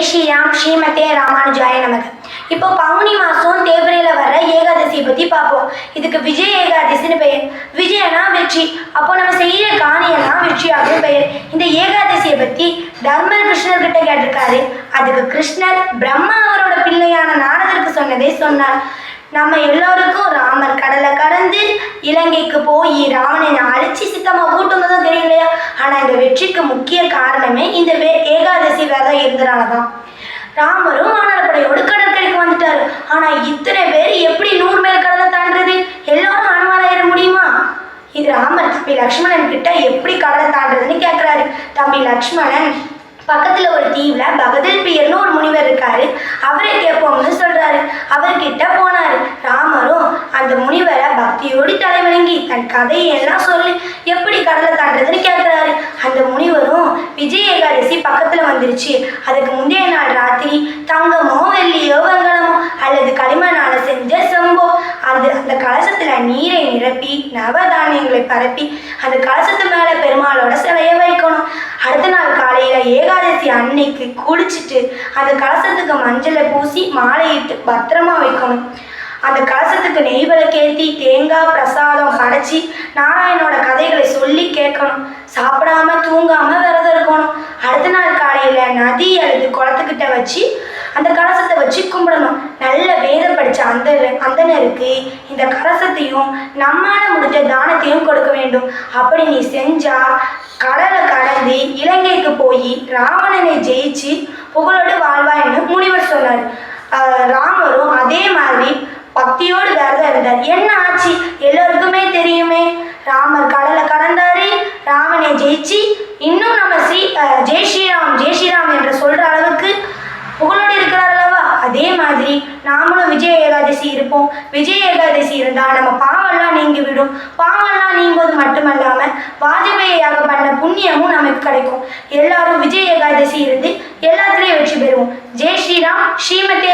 ஜெய் ஸ்ரீராம் ஸ்ரீமதே ராமானுஜாய நமக. இப்போ பங்குனி மாதம் தேய்பிரையில் வர ஏகாதசியை பற்றி பார்ப்போம். இதுக்கு விஜய் ஏகாதசின்னு பெயர். விஜயனா வெற்றி, அப்போ நம்ம செய்கிற காரியம்னா வெற்றியாகும் பெயர். இந்த ஏகாதசியை பற்றி தர்மர் கிருஷ்ணர்கிட்ட கேட்டிருக்காரு. அதுக்கு கிருஷ்ணர் பிரம்மா அவரோட பிள்ளையான நாரதருக்கு சொன்னதை சொன்னார். நம்ம எல்லோருக்கும் ராமர் கடலை கடந்து இலங்கைக்கு போய் ராவணனை அழிச்சு சித்தமாக கூட்டுங்கதான் தெரியலையா? ஆனால் இந்த வெற்றிக்கு முக்கிய காரணமே இந்த ஏகாதசி விரதம் இருந்தனால தான். ராமரும் வானரப்படையோடு கடற்கரைக்கு வந்துட்டாரு. ஆனால் இத்தனை பேர் எப்படி 100 மேல் கடலை தாண்டுறது? எல்லாரும் அனுமானாயிட முடியுமா? இது ராமர் தம்பி லக்ஷ்மணன் கிட்ட எப்படி கடலை தாண்டுறதுன்னு கேட்குறாரு. தம்பி லக்ஷ்மணன் பக்கத்தில் ஒரு தீவில் பகதல் பியர்னு ஒரு முனிவர் இருக்காரு. அவரை கேட்போம்னு சொல்றாரு. அவர்கிட்ட போனாரு. ராமரும் அந்த முனிவரை பக்தியோடு தலைவணங்கி தன் கதையெல்லாம் சொல்லி எப்படி கடலை தாண்டுறதுன்னு கேட்குறாரு. அந்த முனிவரும் விஜய் ஏகாதசி பக்கத்தில் வந்துருச்சு, அதுக்கு முந்தைய நாள் ராத்திரி தங்கமோ வெள்ளியோ வெங்கலமோ அல்லது களிமண்ணால செஞ்ச செம்போ அந்த கலசத்தில் நீரை நிரப்பி நவதானியங்களை பரப்பி அந்த கலசத்து மேலே பெருமாளோட சிலையை வைக்கணும். அடுத்த நாள் காலையில் ஏகாதசி அன்னைக்கு குளிச்சுட்டு அந்த கலசத்துக்கு மஞ்சளை பூசி மாலையிட்டு பத்திரமா வைக்கணும். அந்த கலசத்துக்கு நெய் விளக்கேற்றி தேங்காய் பிரசாதம் படைச்சி நாராயணோட கதைகளை சொல்லி கேட்கணும். சாப்பிடாம தூங்காம விரதம் இருக்கணும். அடுத்த நாள் காலையில் நதி அல்லது குளத்துக்கிட்ட வச்சு அந்த கலசத்தை வச்சு கும்பிடணும். நல்ல வேதம் படித்த அந்தனருக்கு இந்த கலசத்தையும் நம்மால முடிஞ்ச தானத்தையும் கொடுக்க வேண்டும். அப்படி நீ செஞ்சா கடலை கடந்து இலங்கைக்கு போய் ராவணனை ஜெயிச்சு புகழோடு வாழ்வாய்னு முனிவர் சொன்னார். ராமரும் அதே மாதிரி பக்தியோடு விரதம் இருந்தார். என்ன ஆச்சு எல்லோருக்குமே தெரியுமே. ராமர் கடலை கடந்தாரு, ராவனை ஜெயிச்சு இன்னும் நம்ம ஜெய் ஸ்ரீராம் என்று சொல்ற அளவுக்கு புகழோடு இருக்கிறார் அல்லவா? அதே மாதிரி நாமளும் விஜய் ஏகாதசி இருப்போம். விஜய் ஏகாதசி இருந்தால் நம்ம பாவெல்லாம் நீங்கி விடும். பாவெல்லாம் நீங்குவது மட்டுமல்லாமல் வாஜபேயாக பண்ண புண்ணியமும் நமக்கு கிடைக்கும். எல்லாரும் விஜய் ஏகாதசி இருந்து எல்லாத்துலேயும் வெற்றி பெறுவோம். ஜெய் ஸ்ரீராம் ஸ்ரீமதே